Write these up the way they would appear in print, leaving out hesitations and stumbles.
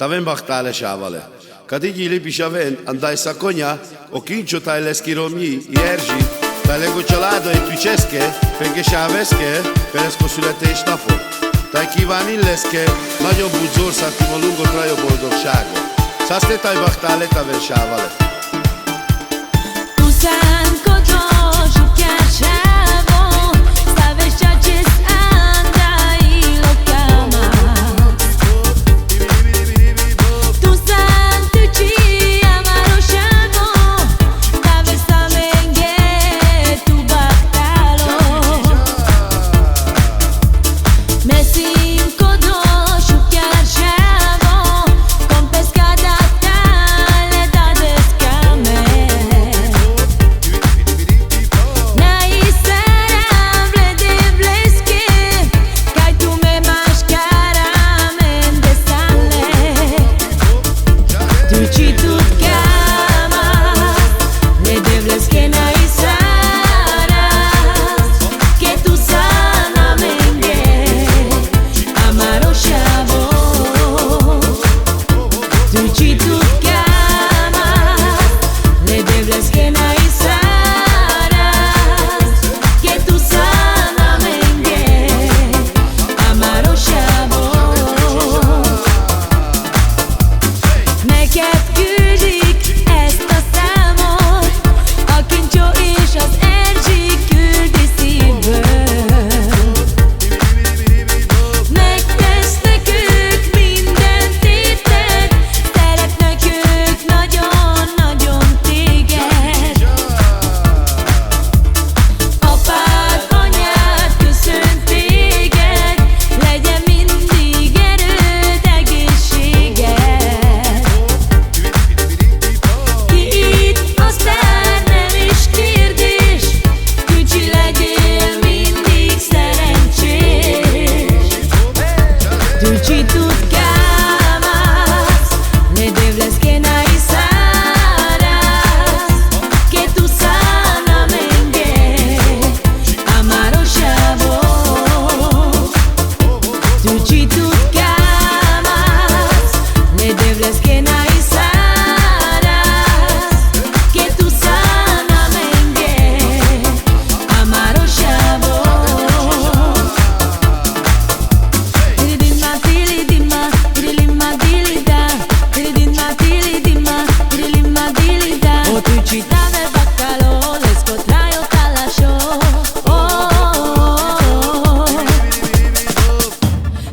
Taven bachtale shavale. Kadi gili bishaven andai sakonia o kincho tailes kiromni iergi talego chalado e tuiceske penke shaveske peresko születés napot. Tai kívánilleske nagyon budzor szakimo lungo trajo boldogságot. Szaszte taj bachtale taven shavale.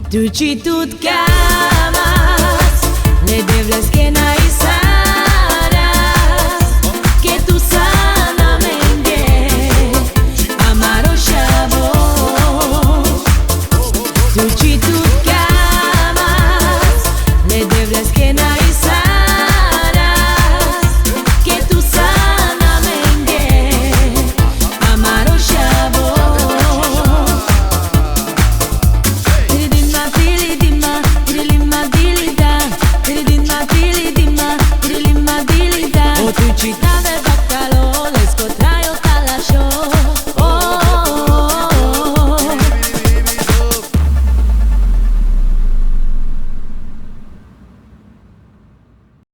Tuci tut camas, ne devles que na isaras, que tu sanamente amaro shavo. Tuci tut